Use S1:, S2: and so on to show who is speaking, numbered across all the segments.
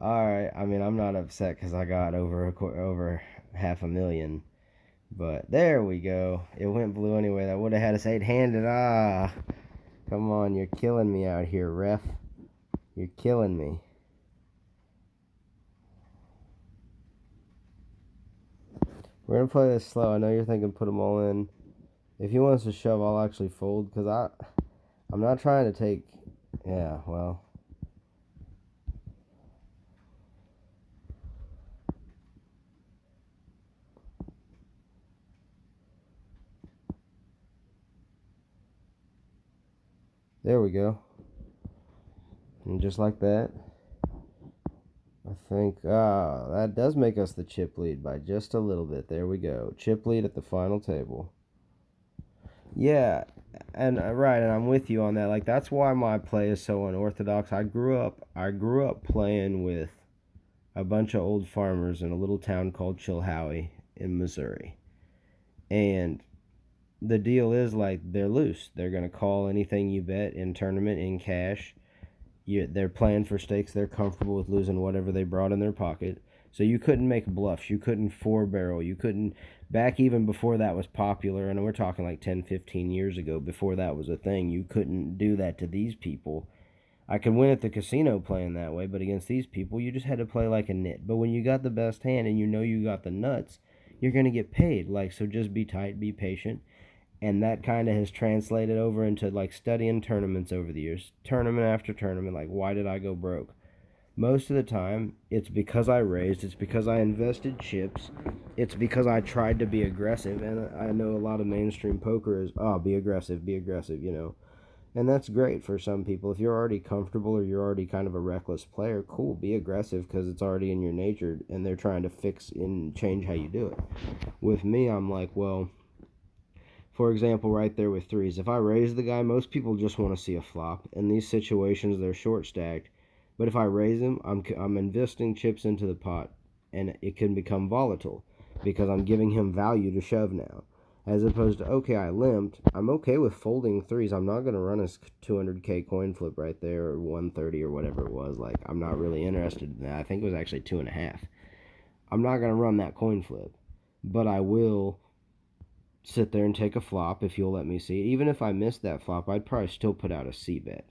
S1: Alright, I mean, I'm not upset because I got over half a million. But there we go. It went blue anyway. That would have had us eight-handed. Ah, come on. You're killing me out here, ref. You're killing me. We're going to play this slow. I know you're thinking put them all in. If he wants to shove, I'll actually fold because I'm not trying to take... Yeah, well... There we go. And just like that, I think, that does make us the chip lead by just a little bit. There we go. Chip lead at the final table. Yeah, and right, and I'm with you on that. Like, that's why my play is so unorthodox. I grew up playing with a bunch of old farmers in a little town called Chilhowie in Missouri. And the deal is, like, they're loose. They're going to call anything you bet in tournament in cash. They're playing for stakes. They're comfortable with losing whatever they brought in their pocket. So you couldn't make bluffs. You couldn't four-barrel. You couldn't, back even before that was popular, and we're talking like 10, 15 years ago, before that was a thing, you couldn't do that to these people. I could win at the casino playing that way, but against these people, you just had to play like a nit. But when you got the best hand and you know you got the nuts, you're going to get paid. Like, so just be tight, be patient. And that kind of has translated over into like studying tournaments over the years, tournament after tournament. Like, why did I go broke? Most of the time, it's because I raised, it's because I invested chips, it's because I tried to be aggressive. And I know a lot of mainstream poker is, be aggressive, you know. And that's great for some people. If you're already comfortable or you're already kind of a reckless player, cool, be aggressive because it's already in your nature and they're trying to fix and change how you do it. With me, I'm like, well, for example, right there with threes, if I raise the guy, most people just want to see a flop. In these situations, they're short stacked. But if I raise him, I'm investing chips into the pot, and it can become volatile because I'm giving him value to shove now. As opposed to, okay, I limped. I'm okay with folding threes. I'm not going to run a 200K coin flip right there or 130 or whatever it was. Like, I'm not really interested in that. I think it was actually 2.5. I'm not going to run that coin flip, but I will sit there and take a flop if you'll let me see. Even if I missed that flop, I'd probably still put out a C bet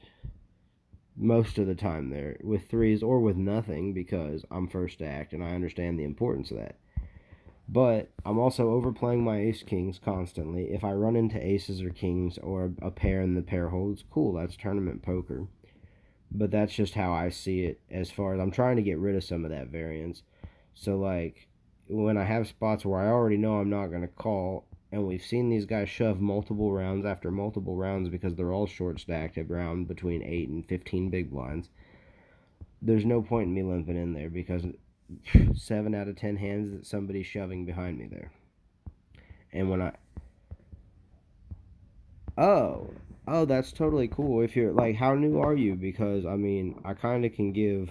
S1: most of the time there with threes or with nothing because I'm first stacked and I understand the importance of that. But I'm also overplaying my ace-kings constantly. If I run into aces or kings or a pair and the pair holds, cool, that's tournament poker. But that's just how I see it as far as I'm trying to get rid of some of that variance. So, like, when I have spots where I already know I'm not going to call, and we've seen these guys shove multiple rounds after multiple rounds because they're all short stacked around between 8 and 15 big blinds, there's no point in me limping in there because 7 out of 10 hands that somebody's shoving behind me there. And when I... Oh, that's totally cool. If you're, like, how new are you? Because, I mean, I kind of can give...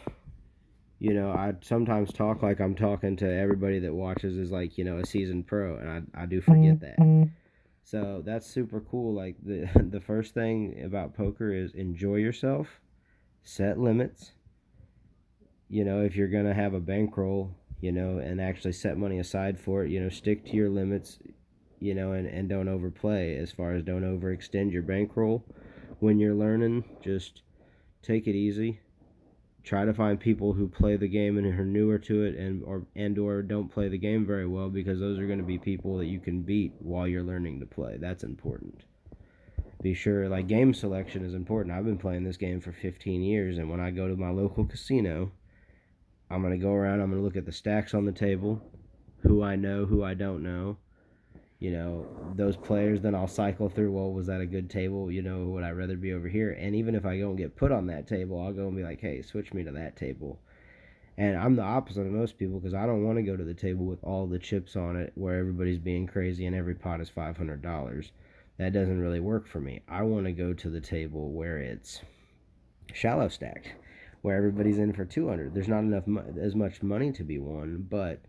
S1: You know, I sometimes talk like I'm talking to everybody that watches is like, you know, a seasoned pro, and I do forget that. So that's super cool. Like, the first thing about poker is enjoy yourself, set limits. You know, if you're going to have a bankroll, you know, and actually set money aside for it, you know, stick to your limits, you know, and don't overplay as far as don't overextend your bankroll. When you're learning, just take it easy. Try to find people who play the game and are newer to it and or don't play the game very well, because those are going to be people that you can beat while you're learning to play. That's important. Be sure, like, game selection is important. I've been playing this game for 15 years, and when I go to my local casino, I'm going to go around, I'm going to look at the stacks on the table, who I know, who I don't know, you know, those players. Then I'll cycle through, well, was that a good table? You know, would I rather be over here? And even if I don't get put on that table, I'll go and be like, hey, switch me to that table. And I'm the opposite of most people because I don't want to go to the table with all the chips on it where everybody's being crazy and every pot is $500. That doesn't really work for me. I want to go to the table where it's shallow stacked, where everybody's in for 200. There's not enough as much money to be won, but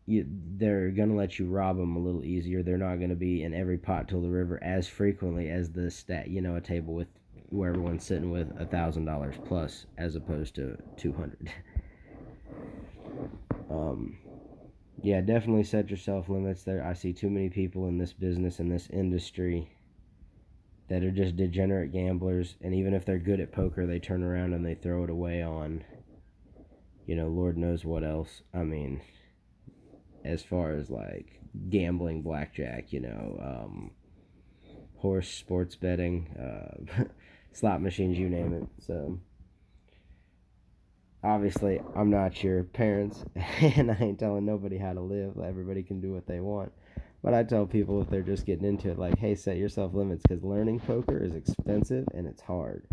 S1: they're going to let you rob them a little easier. They're not going to be in every pot till the river as frequently as the you know, a table with where everyone's sitting with $1,000 plus as opposed to 200. Yeah, definitely set yourself limits there. I see too many people in this business, in this industry, that are just degenerate gamblers, and even if they're good at poker, they turn around and they throw it away on, Lord knows what else. I mean, as far as like gambling, blackjack, horse, sports betting, slot machines, you name it. So obviously, I'm not your parents, and I ain't telling nobody how to live. Everybody can do what they want. But I tell people if they're just getting into it, like, hey, set yourself limits, because learning poker is expensive and it's hard.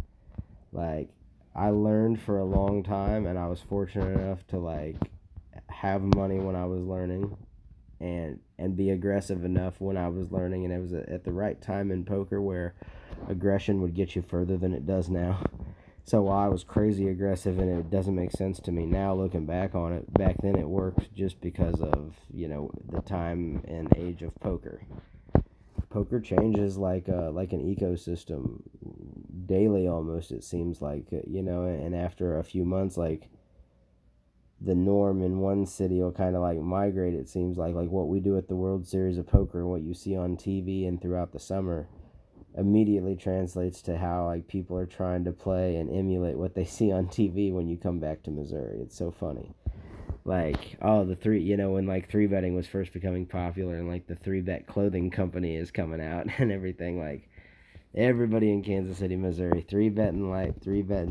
S1: Like, I learned for a long time, and I was fortunate enough to, like, have money when I was learning and be aggressive enough when I was learning, and it was at the right time in poker where aggression would get you further than it does now. So while I was crazy aggressive and it doesn't make sense to me now looking back on it, back then it worked just because of, the time and age of poker. Poker changes like an ecosystem daily almost, it seems like, and after a few months, like, the norm in one city will kind of like migrate, it seems like what we do at the World Series of Poker and what you see on TV and throughout the summer immediately translates to how like people are trying to play and emulate what they see on TV when you come back to Missouri. It's so funny. Like, the three, when like three betting was first becoming popular and like the 3Bet clothing company is coming out and everything, like everybody in Kansas City, Missouri, 3betting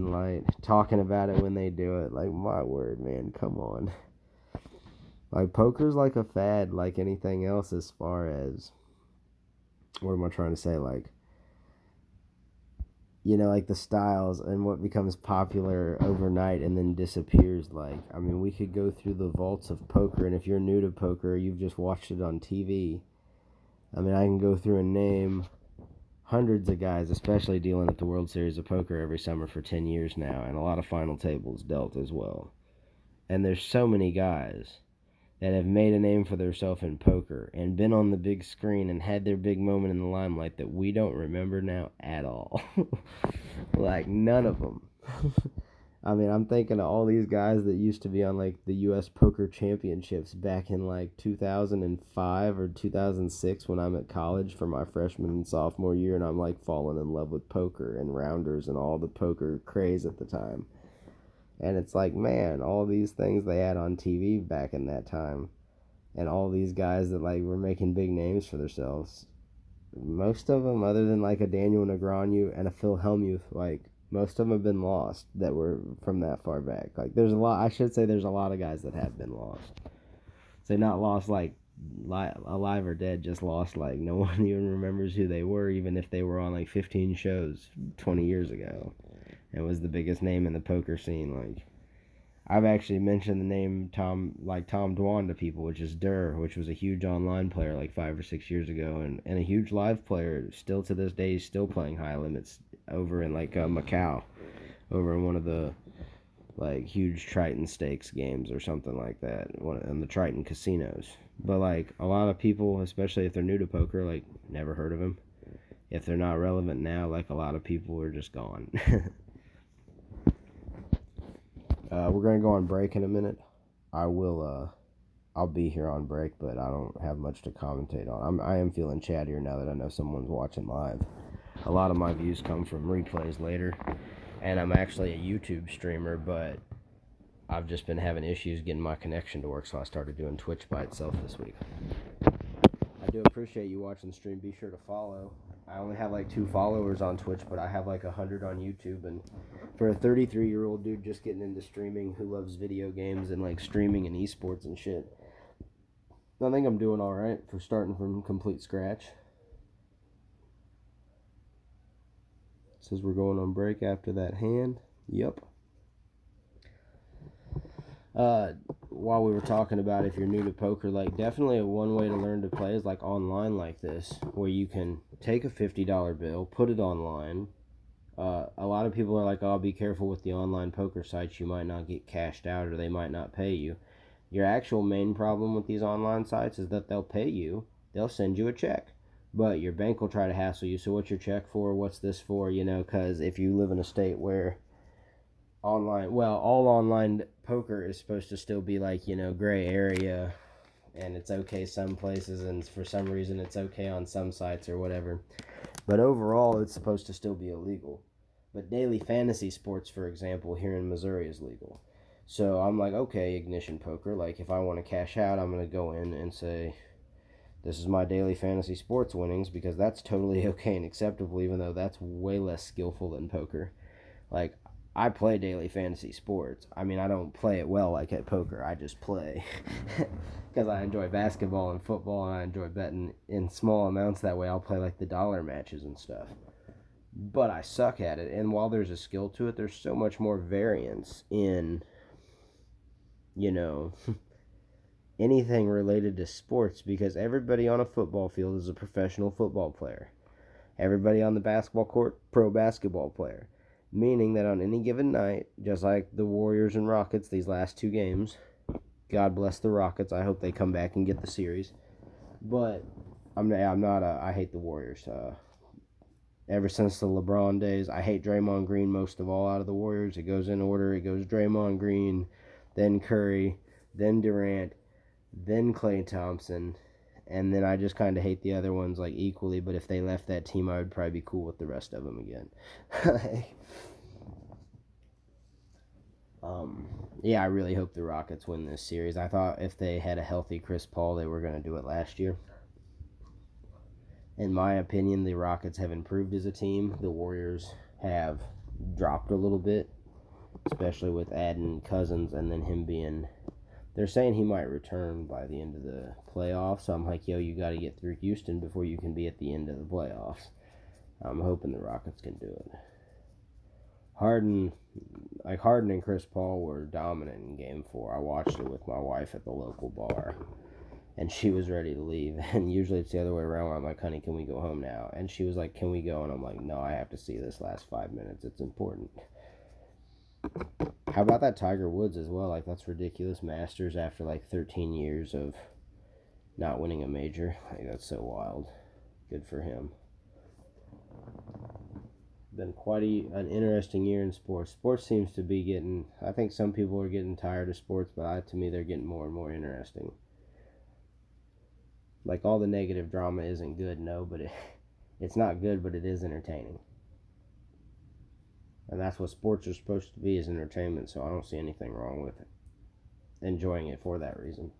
S1: light, talking about it when they do it. Like, my word, man, come on. Like, poker's like a fad, like anything else, as far as, what am I trying to say? Like, like the styles and what becomes popular overnight and then disappears. Like, I mean, we could go through the vaults of poker, and if you're new to poker, you've just watched it on TV. I mean, I can go through and name hundreds of guys, especially dealing at the World Series of Poker every summer for 10 years now, and a lot of final tables dealt as well. And there's so many guys that have made a name for themselves in poker and been on the big screen and had their big moment in the limelight that we don't remember now at all. Like, none of them. I mean, I'm thinking of all these guys that used to be on like the U.S. Poker Championships back in like 2005 or 2006 when I'm at college for my freshman and sophomore year, and I'm like falling in love with poker and rounders and all the poker craze at the time. And it's like, man, all these things they had on TV back in that time, and all these guys that like were making big names for themselves, most of them, other than like a Daniel Negreanu and a Phil Hellmuth, like most of them have been lost that were from that far back. Like, there's a lot, I should say there's a lot of guys that have been lost. So not lost like alive or dead, just lost like no one even remembers who they were, even if they were on like 15 shows 20 years ago and was the biggest name in the poker scene. Like, I've actually mentioned the name Tom Dwan to people, which is Durr, which was a huge online player like 5 or 6 years ago, and a huge live player still to this day. He's still playing high limits over in like Macau, over in one of the like huge Triton Stakes games or something like that, in the Triton casinos. But like a lot of people, especially if they're new to poker, like never heard of him. If they're not relevant now, like a lot of people are just gone. We're going to go on break in a minute. I'll be here on break, but I don't have much to commentate on. I am feeling chattier now that I know someone's watching live. A lot of my views come from replays later, and I'm actually a YouTube streamer, but I've just been having issues getting my connection to work, so I started doing Twitch by itself this week. I do appreciate you watching the stream. Be sure to follow. I only have like 2 followers on Twitch, but I have like 100 on YouTube, and for a 33-year-old dude just getting into streaming who loves video games and like streaming and esports and shit, I think I'm doing alright for starting from complete scratch. It says we're going on break after that hand. Yep. While we were talking about if you're new to poker, like definitely one way to learn to play is like online like this, where you can take a $50 bill, put it online. A lot of people are like, oh, be careful with the online poker sites. You might not get cashed out or they might not pay you. Your actual main problem with these online sites is that they'll pay you. They'll send you a check. But your bank will try to hassle you. So what's your check for? What's this for? Because if you live in a state where all online poker is supposed to still be like, gray area, and it's okay some places, and for some reason it's okay on some sites or whatever. But overall, it's supposed to still be illegal. But daily fantasy sports, for example, here in Missouri is legal. So I'm like, okay, Ignition Poker, like if I want to cash out, I'm going to go in and say, this is my daily fantasy sports winnings, because that's totally okay and acceptable, even though that's way less skillful than poker. Like, I play daily fantasy sports. I mean, I don't play it well like at poker. I just play because I enjoy basketball and football, and I enjoy betting in small amounts. That way I'll play like the dollar matches and stuff. But I suck at it, and while there's a skill to it, there's so much more variance in, you know, anything related to sports, because everybody on a football field is a professional football player. Everybody on the basketball court, pro basketball player. Meaning that on any given night, just like the Warriors and Rockets these last 2 games, God bless the Rockets. I hope they come back and get the series. But I hate the Warriors. Ever since the LeBron days, I hate Draymond Green most of all out of the Warriors. It goes in order. It goes Draymond Green, then Curry, then Durant, then Klay Thompson, and then I just kind of hate the other ones like equally. But if they left that team, I would probably be cool with the rest of them again. Yeah, I really hope the Rockets win this series. I thought if they had a healthy Chris Paul, they were going to do it last year. In my opinion, the Rockets have improved as a team. The Warriors have dropped a little bit, especially with adding Cousins, and then him being... They're saying he might return by the end of the playoffs, so I'm like, yo, you got to get through Houston before you can be at the end of the playoffs. I'm hoping the Rockets can do it. Harden and Chris Paul were dominant in Game 4. I watched it with my wife at the local bar, and she was ready to leave. And usually it's the other way around where I'm like, honey, can we go home now? And she was like, can we go? And I'm like, no, I have to see this last 5 minutes. It's important. How about that Tiger Woods as well? Like, that's ridiculous. Masters after like 13 years of not winning a major. Like, that's so wild. Good for him. Been quite an interesting year in sports. Sports seems to be getting... I think some people are getting tired of sports, but to me, they're getting more and more interesting. Like, all the negative drama isn't good, no, but it's not good, but it is entertaining. And that's what sports are supposed to be, is entertainment, so I don't see anything wrong with it. Enjoying it for that reason.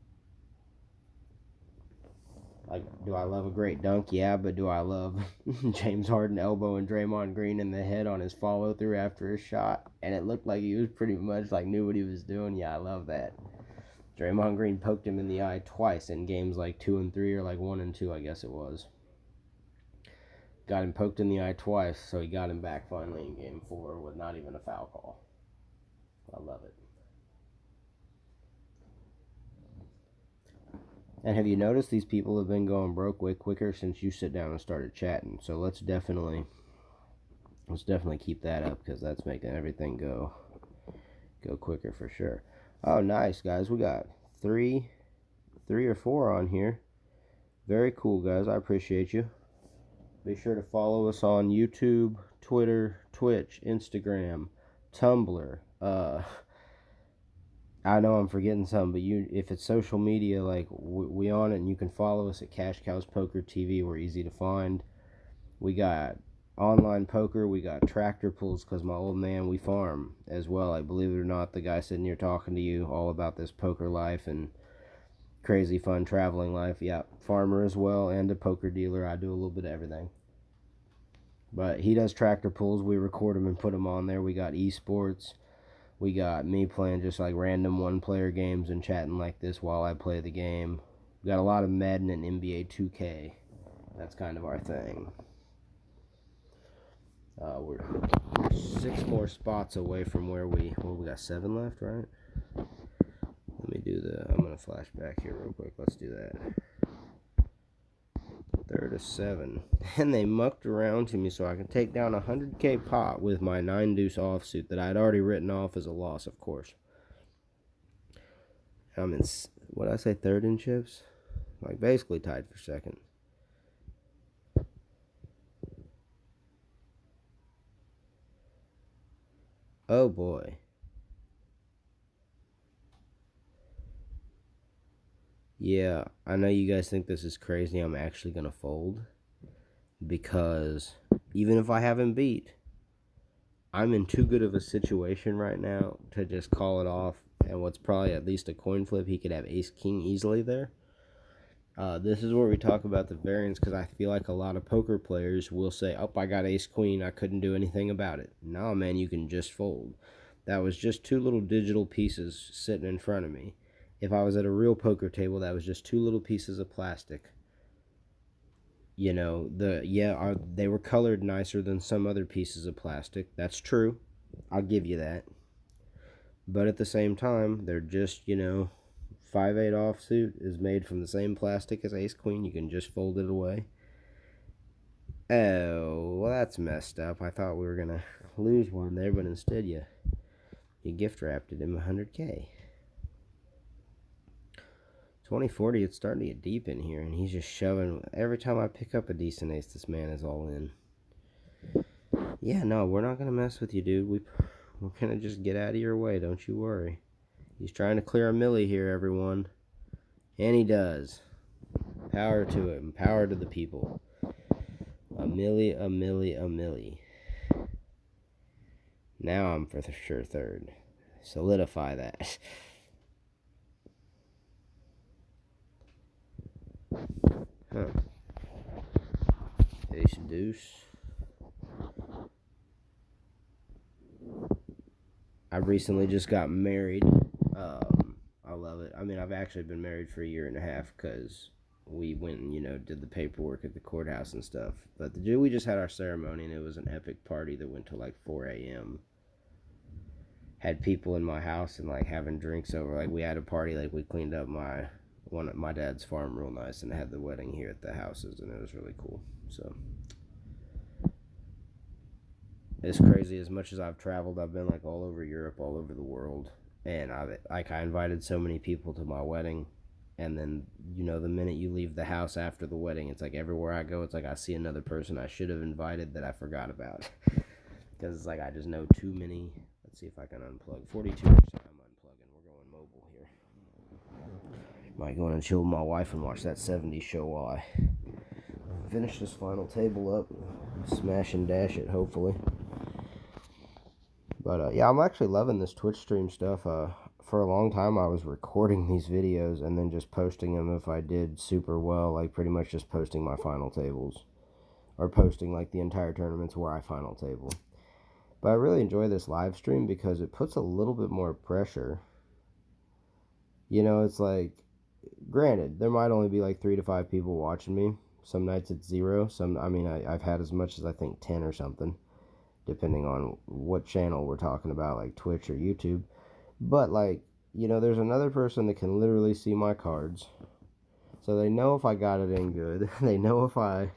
S1: Like, do I love a great dunk? Yeah, but do I love James Harden elbowing Draymond Green in the head on his follow-through after his shot? And it looked like he was pretty much like knew what he was doing. Yeah, I love that. Draymond Green poked him in the eye twice in games like 2 and 3, or like 1 and 2, I guess it was. Got him poked in the eye twice, so he got him back finally in Game 4 with not even a foul call. I love it. And have you noticed these people have been going broke way quicker since you sit down and started chatting? So let's definitely keep that up, because that's making everything go quicker for sure. Oh, nice, guys. We got three or four on here. Very cool, guys. I appreciate you. Be sure to follow us on YouTube, Twitter, Twitch, Instagram, Tumblr. I know I'm forgetting some, but if it's social media, like, we on it, and you can follow us at Cashcowspokertv. We're easy to find. We got online poker. We got tractor pulls, because my old man, we farm as well. I believe it or not, the guy sitting here talking to you all about this poker life and crazy fun traveling life. Yeah, farmer as well, and a poker dealer. I do a little bit of everything. But he does tractor pulls. We record them and put them on there. We got esports. We got me playing just like random one-player games and chatting like this while I play the game. We got a lot of Madden and NBA 2K. That's kind of our thing. We're 6 more spots away from where we got 7 left, right? Let me do I'm going to flash back here real quick. Let's do that. 3rd of 7. And they mucked around to me so I can take down a 100K pot with my 9-deuce offsuit that I'd already written off as a loss, of course. I'm in, what did I say, 3rd in chips? Like, basically tied for 2nd. Oh boy. Yeah, I know you guys think this is crazy. I'm actually going to fold. Because even if I haven't beat, I'm in too good of a situation right now to just call it off. And what's probably at least a coin flip, he could have ace-king easily there. This is where we talk about the variance, because I feel like a lot of poker players will say, oh, I got ace-queen, I couldn't do anything about it. Nah, man, you can just fold. That was just two little digital pieces sitting in front of me. If I was at a real poker table, that was just two little pieces of plastic. You know, they were colored nicer than some other pieces of plastic. That's true. I'll give you that. But at the same time, they're just, 5/8 offsuit is made from the same plastic as ace queen. You can just fold it away. Oh, well, that's messed up. I thought we were going to lose one there, but instead you gift wrapped it in 100K. 2040, it's starting to get deep in here, and he's just shoving. Every time I pick up a decent ace, this man is all in. Yeah, no, we're not going to mess with you, dude. We're going to just get out of your way, don't you worry. He's trying to clear a milli here, everyone. And he does. Power to him. Power to the people. A milli, a milli, a milli. Now I'm for sure third. Solidify that. Huh. Ace deuce. I recently just got married. I love it. I mean, I've actually been married for 1.5 years because we went and, did the paperwork at the courthouse and stuff. But we just had our ceremony, and it was an epic party that went till like 4 a.m. Had people in my house and like having drinks over. Like we had a party, like we cleaned up my dad's farm real nice and had the wedding here at the houses, and it was really cool. So it's crazy. As much as I've traveled, I've been like all over Europe, all over the world, and I invited so many people to my wedding. And then, the minute you leave the house after the wedding, it's like everywhere I go, it's like I see another person I should have invited that I forgot about. Because it's like I just know too many. Let's see if I can unplug. 42%, I'm unplugging. We're going mobile here. Might go in and chill with my wife and watch that 70s show while I finish this final table up. Smash and dash it, hopefully. But, yeah, I'm actually loving this Twitch stream stuff. For a long time, I was recording these videos and then just posting them if I did super well, like pretty much just posting my final tables. Or posting, like, the entire tournaments where I final table. But I really enjoy this live stream because it puts a little bit more pressure. It's like, granted, there might only be like 3 to 5 people watching me. Some nights it's 0. I've had as much as I think 10 or something, depending on what channel we're talking about, like Twitch or YouTube. But like, there's another person that can literally see my cards. So they know if I got it in good. They know if I,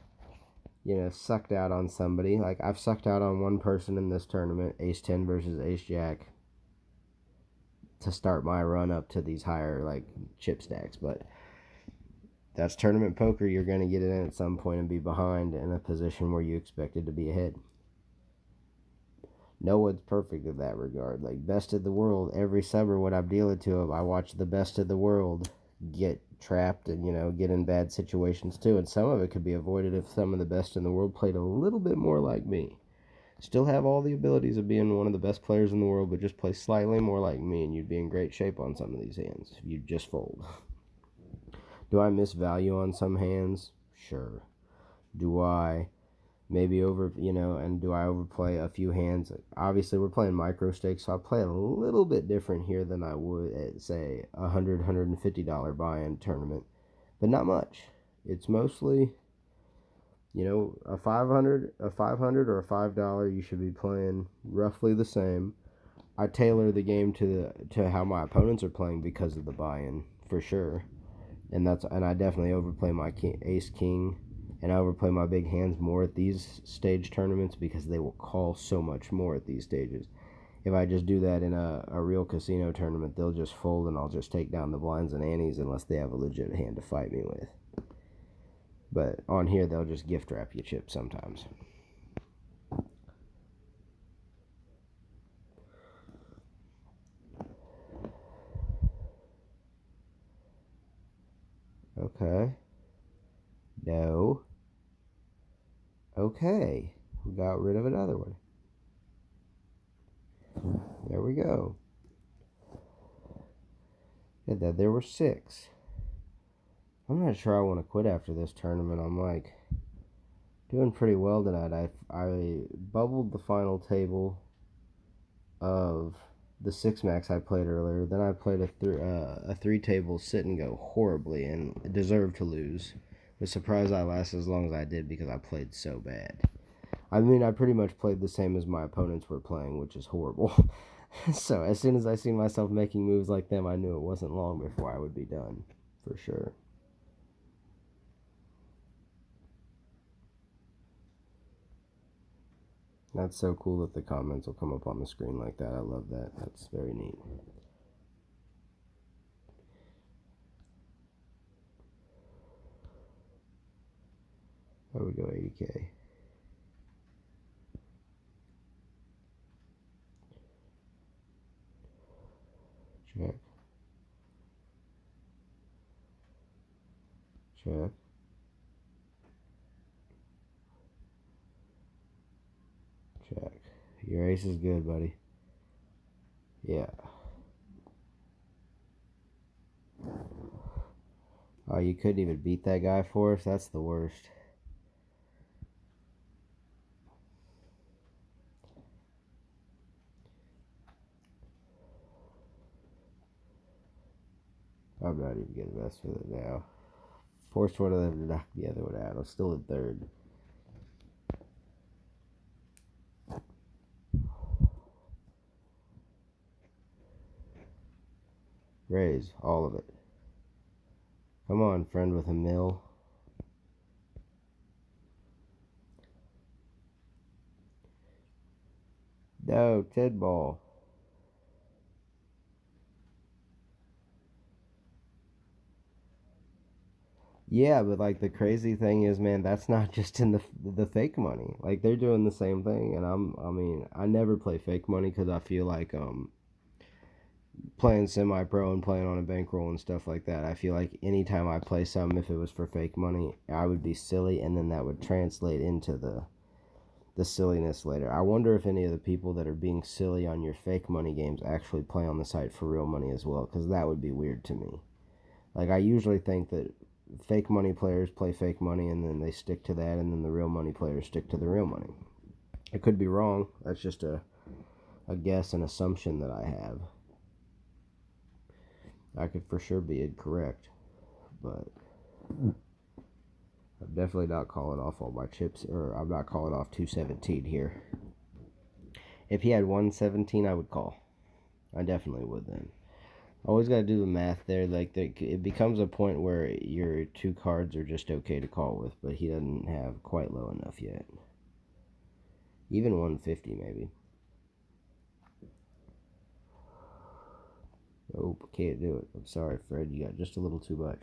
S1: sucked out on somebody. Like, I've sucked out on one person in this tournament, Ace-10 versus Ace-Jack, to start my run up to these higher, like, chip stacks. But that's tournament poker. You're going to get it in at some point and be behind in a position where you expected to be ahead. No one's perfect in that regard. Like, best of the world, every summer when I'm dealing to them, I watch the best of the world get trapped and, get in bad situations too. And some of it could be avoided if some of the best in the world played a little bit more like me. Still have all the abilities of being one of the best players in the world, but just play slightly more like me, and you'd be in great shape on some of these hands if you just fold. Do I miss value on some hands? Sure. Do I maybe and do I overplay a few hands? Obviously, we're playing micro stakes, so I play a little bit different here than I would at, say, $150 buy-in tournament, but not much. It's mostly, a 500 or a $5, you should be playing roughly the same. I tailor the game to how my opponents are playing because of the buy-in, for sure, and I definitely overplay my ace-king. And I overplay my big hands more at these stage tournaments because they will call so much more at these stages. If I just do that in a real casino tournament, they'll just fold and I'll just take down the blinds and antes unless they have a legit hand to fight me with. But on here, they'll just gift wrap you chips sometimes. Okay. No. Okay. We got rid of another one. There we go. Yeah, there were 6. I'm not sure I want to quit after this tournament. I'm like doing pretty well tonight. I bubbled the final table of the 6 max I played earlier. Then I played a 3 table sit and go horribly and deserved to lose. Was surprised I lasted as long as I did because I played so bad. I mean, I pretty much played the same as my opponents were playing, which is horrible. So as soon as I seen myself making moves like them, I knew it wasn't long before I would be done, for sure. That's so cool that the comments will come up on the screen like that. I love that. That's very neat. There we go, 80K. Check. Check. Check. Your ace is good, buddy. Yeah. Oh, you couldn't even beat that guy for us? That's the worst. I'm not even getting messed with it now. Forced one of them to knock the other one out. I'm still in third. Raise all of it. Come on, friend with a mill. No, 10 ball. Yeah, but like the crazy thing is, man, that's not just in the fake money. Like they're doing the same thing, and I mean, I never play fake money because I feel like playing semi-pro and playing on a bankroll and stuff like that. I feel like anytime I play something, if it was for fake money, I would be silly, and then that would translate into the silliness later. I wonder if any of the people that are being silly on your fake money games actually play on the site for real money as well, because that would be weird to me. Like, I usually think that fake money players play fake money and then they stick to that, and then the real money players stick to the real money. I could be wrong. That's just a guess, an assumption that I have. I could for sure be incorrect, but I'm definitely not calling off all my chips, or I'm not calling off 217 here. If he had 117, I would call. I definitely would then. Always got to do the math there. Like, it becomes a point where your 2 cards are just okay to call with, but he doesn't have quite low enough yet. Even 150 maybe. Nope, can't do it. I'm sorry, Fred. You got just a little too much.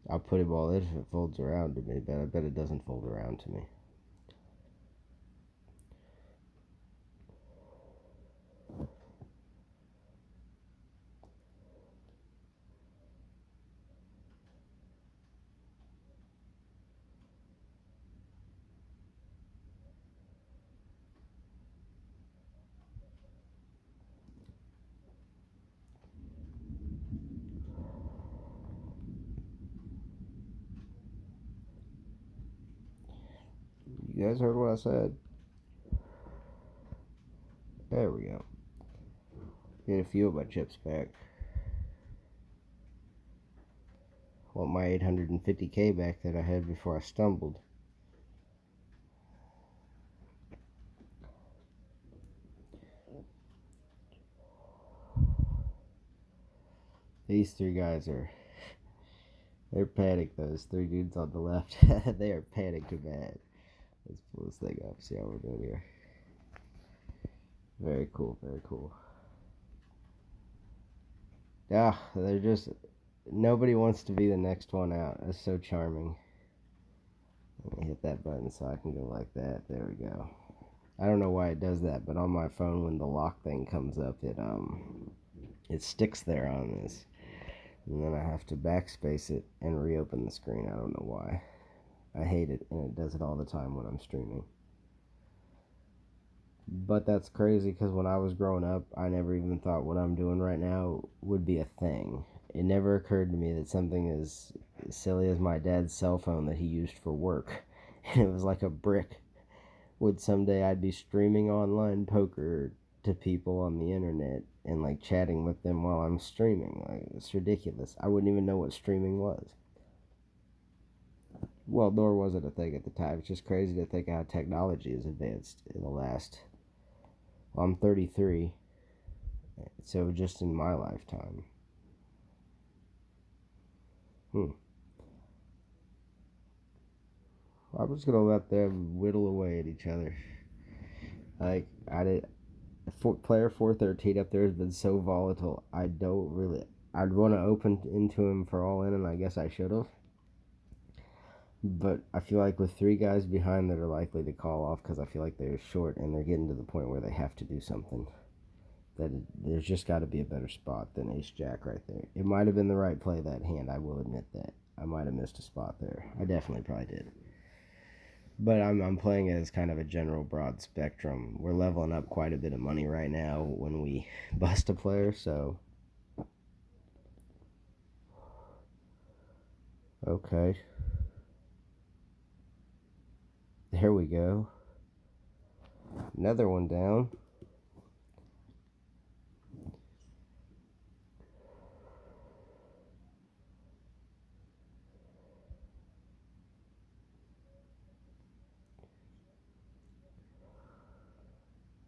S1: I'll put him all in if it folds around to me, but I bet it doesn't fold around to me. You guys heard what I said? There we go. Get a few of my chips back. Want my 850K back that I had before I stumbled. These 3 guys they're panicked. Those 3 dudes on the left, they are panicked bad. Let's pull this thing up, see how we're doing here. Very cool, very cool. Yeah, they're just, nobody wants to be the next one out. That's so charming. Let me hit that button so I can go like that. There we go. I don't know why it does that, but on my phone when the lock thing comes up, it sticks there on this. And then I have to backspace it and reopen the screen. I don't know why. I hate it, and it does it all the time when I'm streaming. But that's crazy because when I was growing up, I never even thought what I'm doing right now would be a thing. It never occurred to me that something as silly as my dad's cell phone that he used for work, and it was like a brick, would someday I'd be streaming online poker to people on the internet and like chatting with them while I'm streaming. Like, it's ridiculous. I wouldn't even know what streaming was. Well, nor was it a thing at the time. It's just crazy to think how technology has advanced in the last. Well, I'm 33, so just in my lifetime. I'm just gonna let them whittle away at each other. Like I did, player 413 up there has been so volatile. I don't really. I'd want to open into him for all in, and I guess I should have. But I feel like with three guys behind that are likely to call off because I feel like they're short and they're getting to the point where they have to do something. There's just got to be a better spot than ace jack right there. It might have been the right play that hand. I will admit that. I might have missed a spot there. I definitely probably did. But I'm playing it as kind of a general broad spectrum. We're leveling up quite a bit of money right now when we bust a player, so. Okay. There we go. Another one down.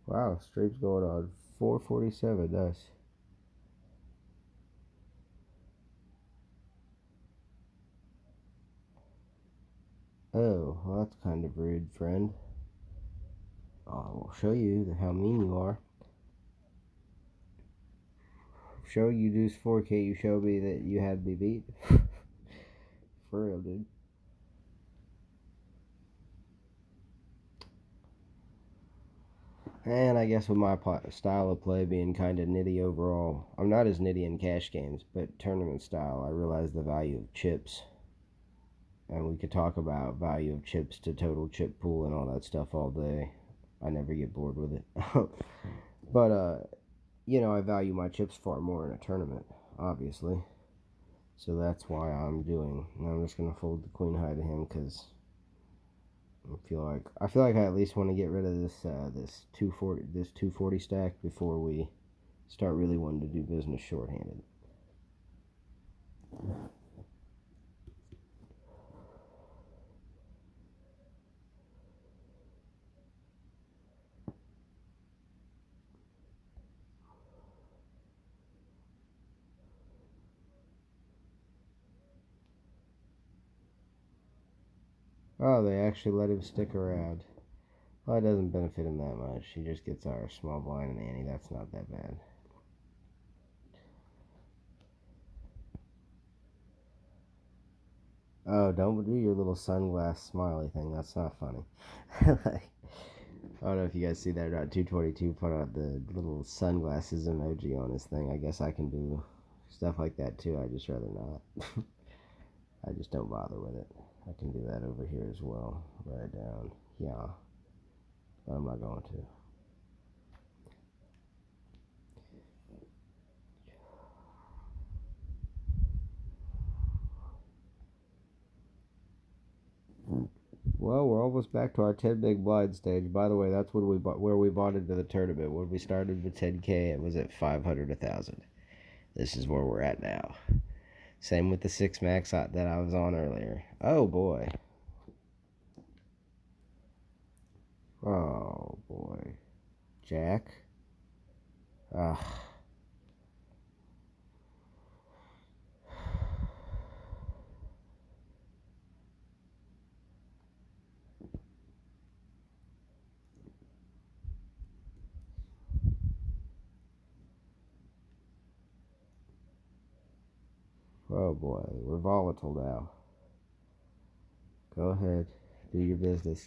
S1: Wow, stream's going on 447. Nice. Oh, well, that's kind of rude, friend. I'll show you how mean you are. Show you deuce 4K, you show me that you had me beat. For real, dude. And I guess with my style of play being kind of nitty overall, I'm not as nitty in cash games, but tournament style, I realize the value of chips. And we could talk about value of chips to total chip pool and all that stuff all day. I never get bored with it. But, I value my chips far more in a tournament, obviously. So that's why I'm doing. And I'm just going to fold the queen high to him because I feel like I at least want to get rid of this 240 stack before we start really wanting to do business shorthanded. Oh, they actually let him stick around. Well, it doesn't benefit him that much. He just gets our small blind and ante. That's not that bad. Oh, don't do your little sunglass smiley thing. That's not funny. Like, I don't know if you guys see that. 222 put out the little sunglasses emoji on his thing. I guess I can do stuff like that too. I just rather not. I just don't bother with it. I can do that over here as well. Write it down. Yeah. But I'm not going to. Well, we're almost back to our 10 big blind stage. By the way, that's when where we bought into the tournament. When we started with 10K, it was at 500, 1,000. This is where we're at now. Same with the 6 max that I was on earlier. Oh, boy. Oh, boy. Jack. Ugh. Oh, boy. We're volatile now. Go ahead. Do your business.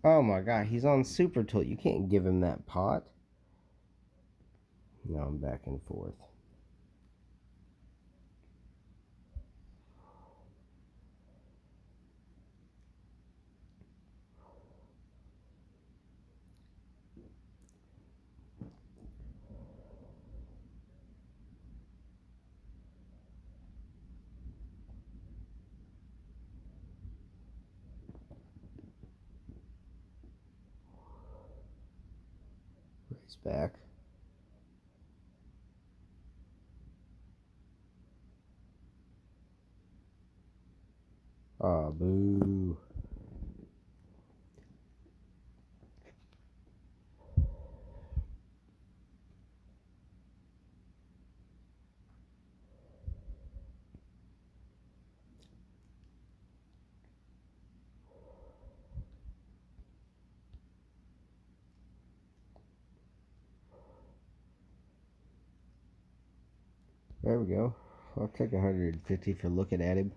S1: Oh my god, he's on super tilt. You can't give him that pot. Now I'm back and forth. Raise back. Aw, boo. There we go. I'll take 150 for looking at him.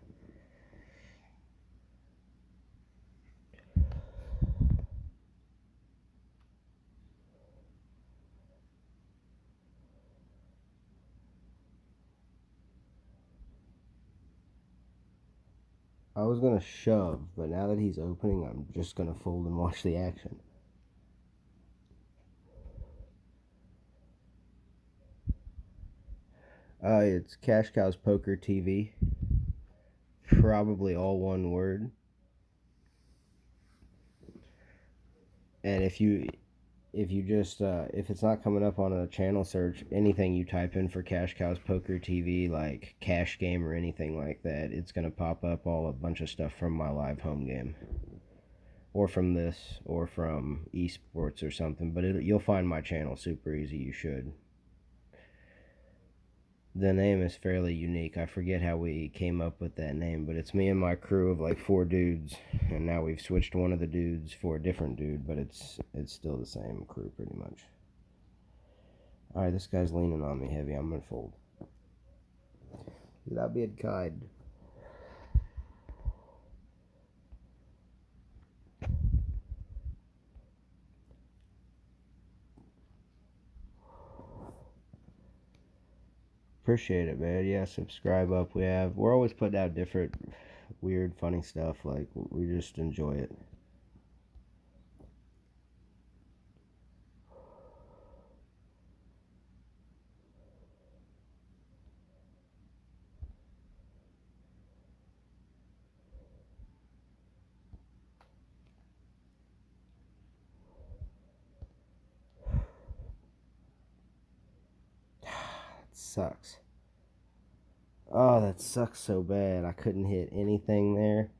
S1: I was gonna shove, but now that he's opening, I'm just gonna fold and watch the action. It's Cashcowspokertv. Probably all one word. And if you just if it's not coming up on a channel search, anything you type in for Cash Cows Poker TV, like Cash Game or anything like that, it's gonna pop up a bunch of stuff from my live home game, or from this, or from esports or something. But you'll find my channel super easy. You should. The name is fairly unique. I forget how we came up with that name, but it's me and my crew of like 4 dudes, and now we've switched one of the dudes for a different dude, but it's still the same crew pretty much. Alright, this guy's leaning on me heavy. I'm gonna fold. Without being kind. Appreciate it, man. Yeah, subscribe up. We're always putting out different weird, funny stuff. Like, we just enjoy it. It sucks. Oh, that sucks so bad. I couldn't hit anything there.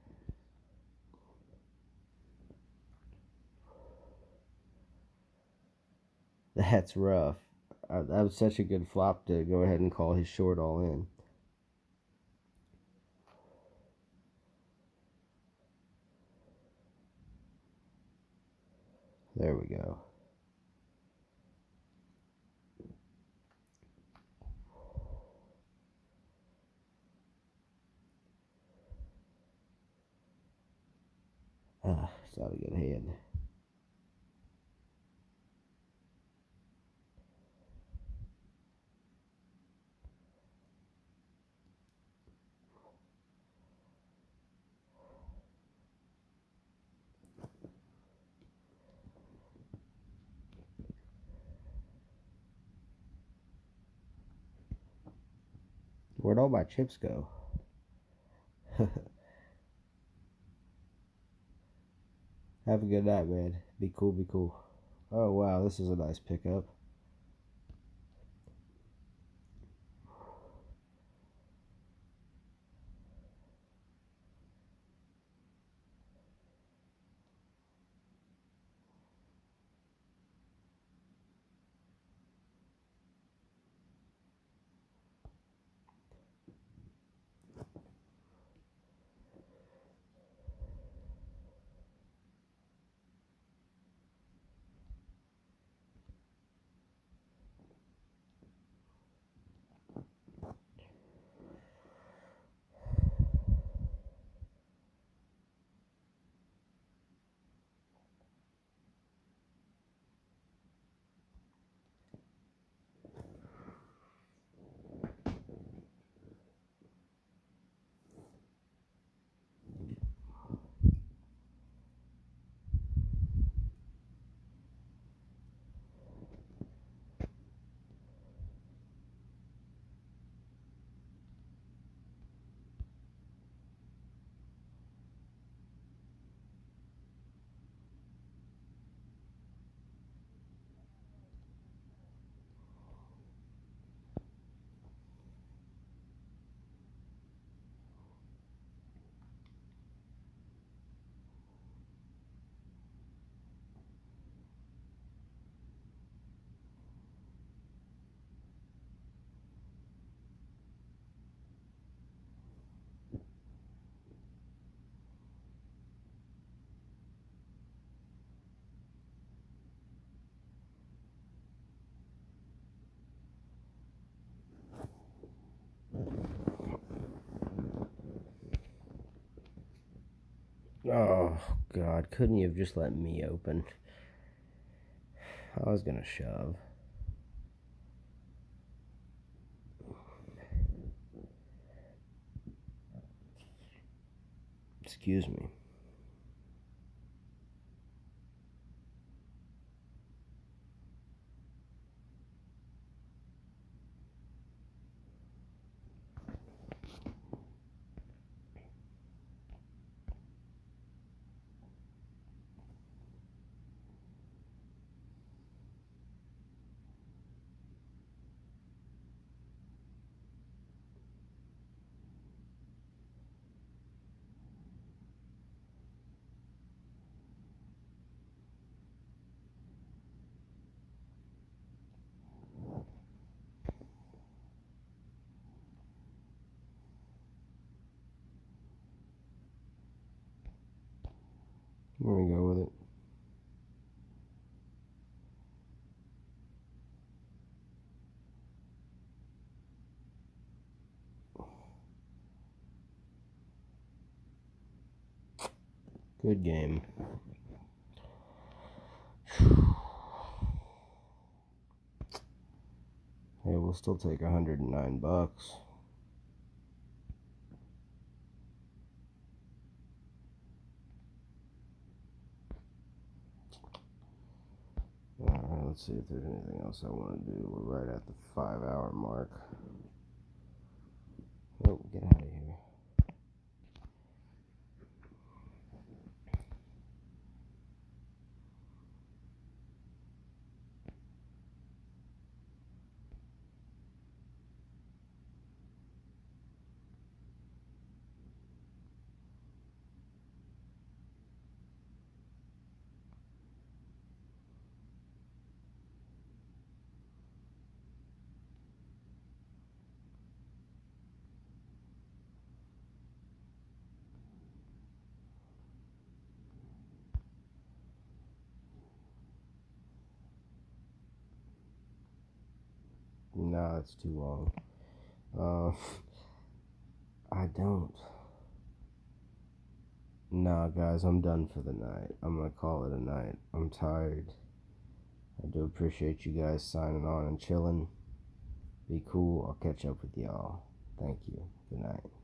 S1: That's rough. That was such a good flop to go ahead and call his short all in. There we go. It's not a good hand. Where'd all my chips go? Have a good night, man. Be cool, be cool. Oh, wow, this is a nice pickup. Oh, God. Couldn't you have just let me open? I was going to shove. Excuse me. Here we go with it. Good game. Hey, we'll still take $109. Alright, let's see if there's anything else I want to do. We're right at the 5-hour mark. Oh, get out of here. Nah, it's too long. I don't. Nah, guys, I'm done for the night. I'm gonna call it a night. I'm tired. I do appreciate you guys signing on and chilling. Be cool. I'll catch up with y'all. Thank you. Good night.